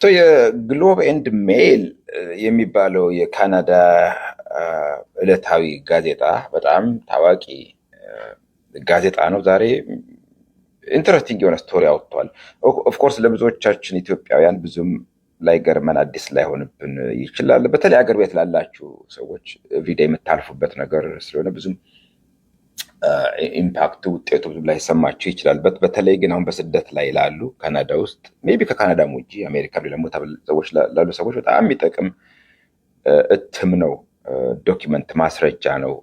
የግሎብ ኤንድ ሜል የሚባለው የካናዳ ዕለታዊ ጋዜጣ በጣም ታዋቂ ጋዜጣ ነው። ዛሬ ኢንተረስቲንግ የሆነ ስቶሪ አውጥቷል። ኦፍኮርስ ለብዙዎቻችን ኢትዮጵያውያን ብዙም ላይገርመን አዲስ ላይሆንብን ይችላል። በተለይ አገር ቤት ላላችሁ ሰዎች ኤቭሪዴይ የምታልፉበት ነገር ስለሆነ ብዙም ኢምፓክቱ ውጤቱ ብዙም ላይሰማችሁ ይችላል። በተለይ ግን አሁን በስደት ላይ ላሉ ካናዳ ውስጥ ሜይ ቢ ከካናዳም ውጭ አሜሪካ ደግሞ ሰዎች ላሉ ሰዎች በጣም የሚጠቅም እትም ነው። ዶኪመንት ማስረጃ ነው።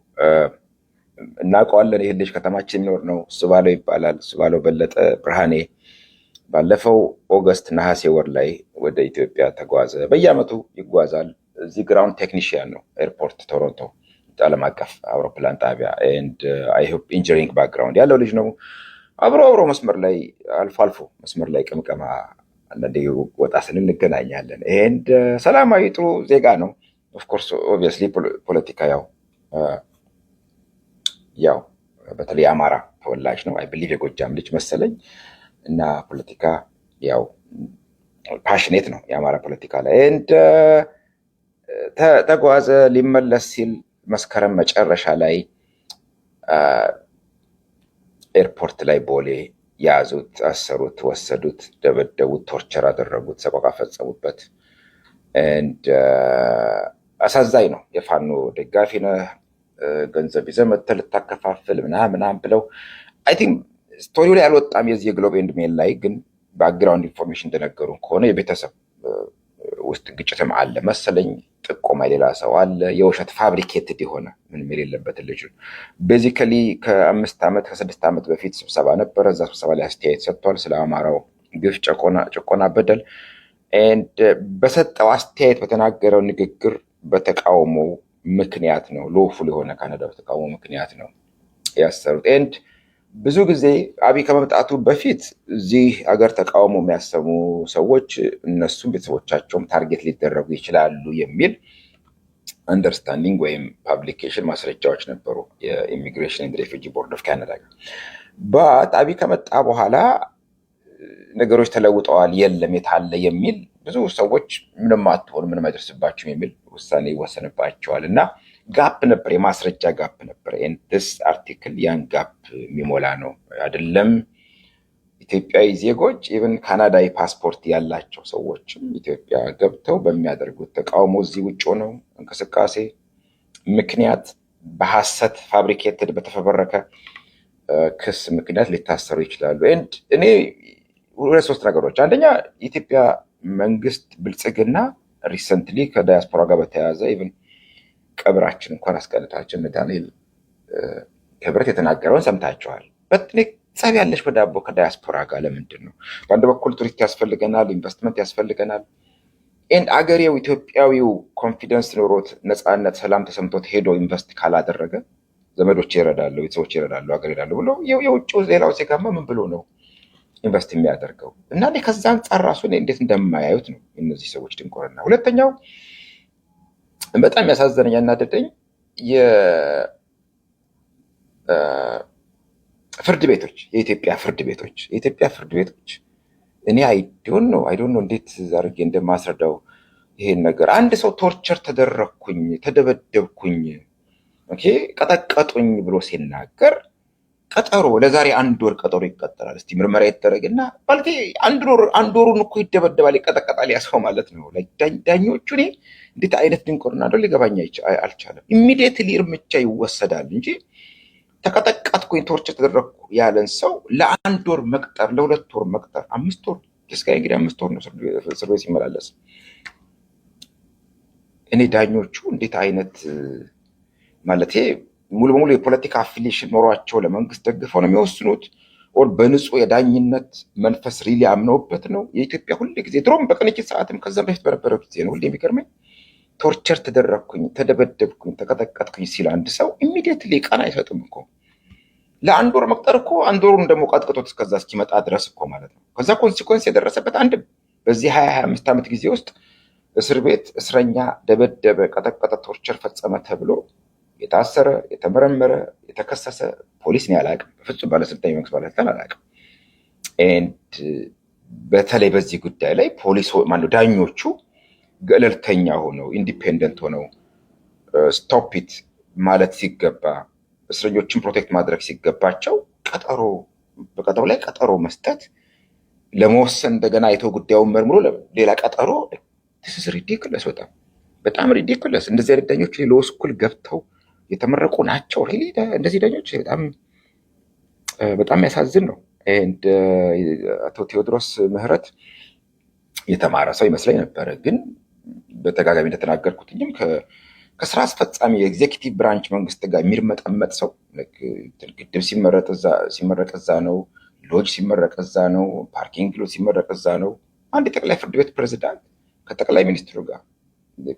እናውቀዋለን። ይህ ልጅ ከተማችን የሚኖር ነው። ሱባለው ይባላል። ሱባለው በለጠ ብርሃኔ ባለፈው ኦገስት ነሐሴ ወር ላይ ወደ ኢትዮጵያ ተጓዘ። በየዓመቱ ይጓዛል። እዚህ ግራውንድ ቴክኒሽያን ነው ኤርፖርት ቶሮንቶ ዓለም አቀፍ አውሮፕላን ጣቢያ ኤንድ አይ ሆፕ ኢንጂነሪንግ ባክግራውንድ ያለው ልጅ ነው። አብሮ መስመር ላይ አልፎ አልፎ መስመር ላይ ቅምቀማ አንዳንዴ ወጣ ስንል እንገናኛለን። ኤንድ ሰላማዊ ጥሩ ዜጋ ነው። ኦፍኮርስ ኦብቪየስሊ ፖለቲካ ያው በተለይ የአማራ ተወላጅ ነው። አይ ብሊቭ የጎጃም ልጅ መሰለኝ እና ፖለቲካ ያው ፓሽኔት ነው የአማራ ፖለቲካ ላይ ኤንድ ተጓዘ። ሊመለስ ሲል መስከረም መጨረሻ ላይ ኤርፖርት ላይ ቦሌ ያዙት፣ አሰሩት፣ ወሰዱት፣ ደበደቡት፣ ቶርቸር አደረጉት፣ ሰቆቃ ፈጸሙበት። አሳዛኝ ነው። የፋኖ ደጋፊ ነህ፣ ገንዘብ ይዘህ መተህ ልታከፋፍል ምናምን ብለው አይ ቲንክ ስቶሪው ላይ አልወጣም። የዚህ የግሎብ ኤንድ ሜል ላይ ግን ባክግራውንድ ኢንፎርሜሽን እንደነገሩ ከሆነ የቤተሰብ ውስጥ ግጭትም አለ መሰለኝ። ጥቆማ የሌላ ሰው አለ። የውሸት ፋብሪኬትድ የሆነ ምንም የሌለበት ልጅ ቤዚካሊ ከ6 ዓመት በፊት ስብሰባ ነበረ። እዛ ስብሰባ ላይ አስተያየት ሰጥቷል ስለ አማራው ግፍ፣ ጭቆና፣ በደል ኤንድ በሰጠው አስተያየት በተናገረው ንግግር በተቃውሞ ምክንያት ነው ሎፉል የሆነ ካናዳ በተቃውሞ ምክንያት ነው ያሰሩት። ኤንድ ብዙ ጊዜ አብይ ከመምጣቱ በፊት እዚህ አገር ተቃውሞ የሚያሰሙ ሰዎች እነሱም ቤተሰቦቻቸውም ታርጌት ሊደረጉ ይችላሉ የሚል አንደርስታንዲንግ ወይም ፓብሊኬሽን ማስረጃዎች ነበሩ የኢሚግሬሽን ኤንድ ሬፊጂ ቦርድ ኦፍ ካናዳ ጋር። አብይ ከመጣ በኋላ ነገሮች ተለውጠዋል፣ የለም የታለ የሚል ብዙ ሰዎች ምንም አትሆኑ ምንም አይደርስባችሁም የሚል ውሳኔ ይወሰንባቸዋል እና ጋፕ ነበር፣ የማስረጃ ጋፕ ነበር። ስ አርቲክል ያን ጋፕ የሚሞላ ነው። አይደለም ኢትዮጵያዊ ዜጎች ኢቨን ካናዳዊ ፓስፖርት ያላቸው ሰዎችም ኢትዮጵያ ገብተው በሚያደርጉት ተቃውሞ እዚህ ውጭ ሆነው እንቅስቃሴ ምክንያት በሐሰት ፋብሪኬትድ በተፈበረከ ክስ ምክንያት ሊታሰሩ ይችላሉ። እኔ 2-3 ነገሮች፣ አንደኛ የኢትዮጵያ መንግስት ብልጽግና ሪሰንትሊ ከዳያስፖራ ጋር በተያያዘ ኢቨን ቀብራችን እንኳን አስቀልታችን ዳንኤል ክብረት የተናገረውን ሰምታችኋል። ጸብ ያለሽ በዳቦ ከዳያስፖራ ጋር ለምንድን ነው? በአንድ በኩል ቱሪስት ያስፈልገናል፣ ኢንቨስትመንት ያስፈልገናል። አገሬው ኢትዮጵያዊው ኮንፊደንስ ኖሮት ነፃነት፣ ሰላም ተሰምቶት ሄዶ ኢንቨስት ካላደረገ ዘመዶች ይረዳሉ፣ ቤተሰቦች ይረዳሉ፣ ሀገር ይረዳሉ ብሎ የውጭው ሌላው ዜጋማ ምን ብሎ ነው ኢንቨስት የሚያደርገው? እና ከዛ አንጻር ራሱ እንዴት እንደማያዩት ነው እነዚህ ሰዎች ድንቁርና። ሁለተኛው በጣም ያሳዘነኝ ያናደደኝ ፍርድ ቤቶች፣ የኢትዮጵያ ፍርድ ቤቶች እኔ አይዶን ነው እንዴት አድርጌ እንደማስረዳው ይሄን ነገር። አንድ ሰው ቶርቸር ተደረግኩኝ፣ ተደበደብኩኝ፣ ቀጠቀጡኝ ብሎ ሲናገር ቀጠሮ ለዛሬ 1 ወር ቀጠሮ ይቀጠራል። እስቲ ምርመራ ይደረግና ማለት 1 ወሩን እኮ ይደበደባል፣ ይቀጠቀጣል ያሰው ማለት ነው። ዳኞቹ እኔ እንዴት አይነት ድንቁርና እንደው ሊገባኝ አልቻለም። ኢሚዲየትሊ እርምጃ ይወሰዳል እንጂ ተቀጠቀጥኩኝ፣ ቶርቸር ተደረግኩ ያለን ሰው ለ1 ወር መቅጠር፣ ለ2 ወር መቅጠር፣ 5 ወር እስከ እንግዲህ 5 ወር ነው እስር ቤት ሲመላለስ። እኔ ዳኞቹ እንዴት አይነት ማለቴ ሙሉ በሙሉ የፖለቲካ አፊሊሽን ኖሯቸው ለመንግስት ደግፈው ነው የሚወስኑት? ኦር በንጹህ የዳኝነት መንፈስ ሪሊ አምነውበት ነው? የኢትዮጵያ ሁሌ ጊዜ ድሮም በቅንጅት ሰዓትም ከዛም በፊት በነበረው ጊዜ ነው ሁሌ የሚገርመኝ ቶርቸር ተደረግኩኝ፣ ተደበደብኩኝ፣ ተቀጠቀጥኩኝ ሲል አንድ ሰው ኢሚዲየትሊ ቀን አይሰጥም እኮ። ለ1 ወር መቅጠር እኮ 1 ወሩን ደግሞ ቀጥቅጦት እስከዛ እስኪመጣ ድረስ እኮ ማለት ነው። ከዛ ኮንሲኮንስ የደረሰበት አንድም በዚህ 25 ዓመት ጊዜ ውስጥ እስር ቤት እስረኛ ደበደበ፣ ቀጠቀጠ፣ ቶርቸር ፈጸመ ተብሎ የታሰረ የተመረመረ የተከሰሰ ፖሊስ ነው ያላቅም። በፍጹም ባለስልጣን የመንግስት ባለስልጣን አላቅም። በተለይ በዚህ ጉዳይ ላይ ዳኞቹ ገለልተኛ ሆነው ኢንዲፔንደንት ሆነው ስቶፒት ማለት ሲገባ እስረኞችን ፕሮቴክት ማድረግ ሲገባቸው በቀጠሮ ላይ ቀጠሮ መስጠት ለመወሰን እንደገና አይቶ ጉዳዩን መርምሮ ሌላ ቀጠሮ ሪዲክለስ በጣም ሪዲክለስ። እንደዚህ አይነት ዳኞች ሎ ስኩል ገብተው የተመረቁ ናቸው። እንደዚህ ዳኞች በጣም ያሳዝን ነው። አቶ ቴዎድሮስ ምህረት የተማረ ሰው ይመስለኝ ነበረ፣ ግን በተጋጋሚ እንደተናገርኩትኝም ከስራ አስፈጻሚ የኤግዜኪቲቭ ብራንች መንግስት ጋር የሚርመጠመጥ ሰው ግድብ ሲመረቅ እዛ ነው፣ ሎጅ ሲመረቅ እዛ ነው፣ ፓርኪንግ ሎጅ ሲመረቅ እዛ ነው። አንድ የጠቅላይ ፍርድ ቤት ፕሬዚዳንት ከጠቅላይ ሚኒስትሩ ጋር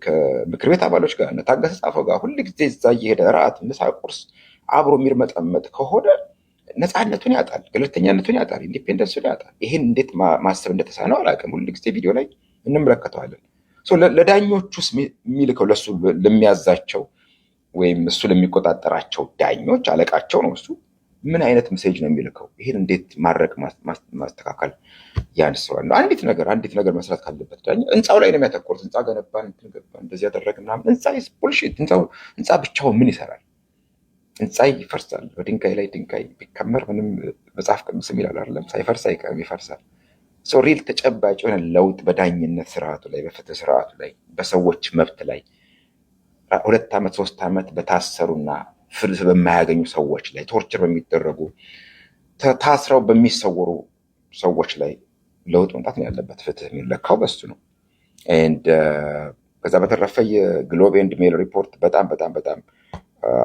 ከምክር ቤት አባሎች ጋር ታገሰ ጻፈው ጋር ሁሉ ጊዜ እዛ እየሄደ ራት፣ ምሳ፣ ቁርስ አብሮ የሚርመጠመጥ ከሆነ ነፃነቱን ያጣል፣ ገለልተኛነቱን ያጣል፣ ኢንዲፔንደንሱን ያጣል። ይሄን እንዴት ማሰብ እንደተሳነው አላውቅም። ሁሉ ጊዜ ቪዲዮ ላይ እንመለከተዋለን። ለዳኞቹስ የሚልከው ለሱ ለሚያዛቸው ወይም እሱ ለሚቆጣጠራቸው ዳኞች አለቃቸው ነው። እሱ ምን አይነት ሜሴጅ ነው የሚልከው? ይህን እንዴት ማድረግ ማስተካከል ያንሰዋል ነው። አንዲት ነገር መስራት ካለበት ዳኛ ህንፃው ላይ ነው የሚያተኮሩት። ህንፃ ገነባን፣ እንደዚህ ያደረግን ምናምን። ህንፃ ቡልሽት። ህንፃ ብቻውን ምን ይሰራል? ህንፃ ይፈርሳል። በድንጋይ ላይ ድንጋይ ቢከመር ምንም መጽሐፍ ቅዱስ ይላል አይደለም? ሳይፈርስ አይቀርም፣ ይፈርሳል። ሪል ተጨባጭ የሆነ ለውጥ በዳኝነት ስርዓቱ ላይ፣ በፍትህ ስርዓቱ ላይ፣ በሰዎች መብት ላይ 2 ዓመት 3 ዓመት በታሰሩና ፍርድ በማያገኙ ሰዎች ላይ፣ ቶርቸር በሚደረጉ ታስረው በሚሰወሩ ሰዎች ላይ ለውጥ መምጣት ነው ያለበት። ፍትህ የሚለካው በሱ ነው። ከዛ በተረፈ የግሎብ ኤንድ ሜል ሪፖርት በጣም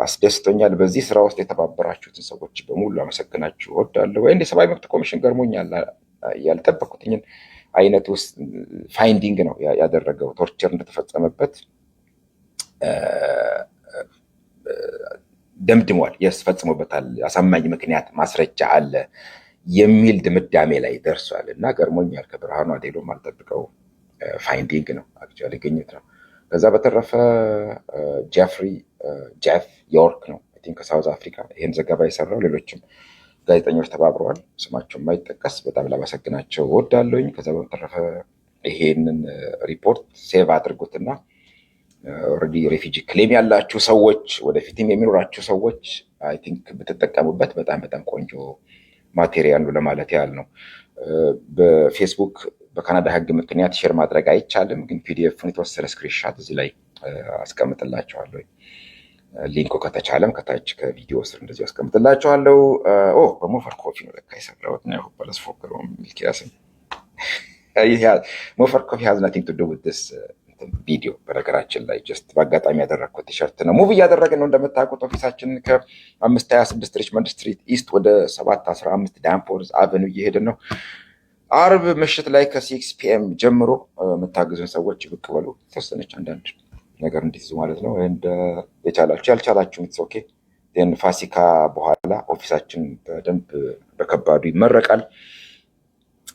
አስደስቶኛል። በዚህ ስራ ውስጥ የተባበራችሁትን ሰዎች በሙሉ አመሰግናችሁ እወዳለሁ። የሰብአዊ መብት ኮሚሽን ገርሞኛል። ያልጠበቁትኝን አይነት ውስጥ ፋይንዲንግ ነው ያደረገው። ቶርቸር እንደተፈጸመበት ደምድሟል። ፈጽሞበታል፣ አሳማኝ ምክንያት ማስረጃ አለ የሚል ድምዳሜ ላይ ደርሷል እና ገርሞኛል። ከብርሃኑ አዴሎም አልጠብቀው ፋይንዲንግ ነው፣ አክቹዋሊ ግኝት ነው። ከዛ በተረፈ ጄፍ ዮርክ ነው ከሳውዝ አፍሪካ ይህን ዘገባ የሰራው። ሌሎችም ጋዜጠኞች ተባብረዋል፣ ስማቸው የማይጠቀስ በጣም ላመሰግናቸው እወዳለሁኝ። ከዛ በተረፈ ይሄንን ሪፖርት ሴቭ አድርጉትና ኦልሬዲ ሬፊጂ ክሌም ያላችሁ ሰዎች፣ ወደፊትም የሚኖራችሁ ሰዎች አይ ቲንክ ብትጠቀሙበት በጣም ቆንጆ ማቴሪያል ነው ለማለት ያህል ነው። በፌስቡክ በካናዳ ሕግ ምክንያት ሼር ማድረግ አይቻልም፣ ግን ፒዲኤፍን የተወሰነ ስክሪንሻት እዚህ ላይ አስቀምጥላቸዋለሁ። ሊንኩ ከተቻለም ከታች ከቪዲዮ ስር እንደዚህ አስቀምጥላቸዋለሁ። በሞፈር ኮፊ ነው ለካ የሰራሁት ነው። በለስ ፎክረው ሚልኪያስን ሞፈር ኮፊ ሃዝ ናቲንግ ቱ ዱ ዊዝ ዲስ ቪዲዮ። በነገራችን ላይ ጀስት በአጋጣሚ ያደረግኩት ቲሸርት ነው። ሙቭ እያደረግን ነው እንደምታውቁት። ኦፊሳችንን ከ526 ሪችመንድ ስትሪት ኢስት ወደ 715 ዳንፎርዝ አቨኑ እየሄድን ነው። አርብ ምሽት ላይ ከ6 ፒኤም ጀምሮ የምታግዙን ሰዎች ብቅ በሉ። ተወሰነች አንዳንድ ነገር እንዲይዙ ማለት ነው። የቻላችሁ ያልቻላችሁ ኢትስ ኦኬ። ፋሲካ በኋላ ኦፊሳችን በደንብ በከባዱ ይመረቃል።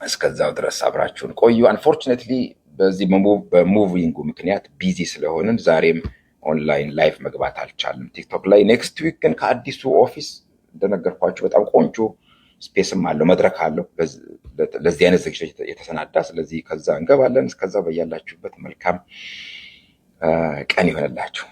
እስከዛው ድረስ አብራችሁን ቆዩ። አንፎርቹኔትሊ በዚህ በሙቪንጉ ምክንያት ቢዚ ስለሆንን ዛሬም ኦንላይን ላይቭ መግባት አልቻልም ቲክቶክ ላይ። ኔክስት ዊክ ግን ከአዲሱ ኦፊስ እንደነገርኳችሁ በጣም ቆንጆ ስፔስም አለው፣ መድረክ አለው ለዚህ አይነት ዝግጅት የተሰናዳ። ስለዚህ ከዛ እንገባለን። እስከዛ በያላችሁበት መልካም ቀን ይሆንላችሁ።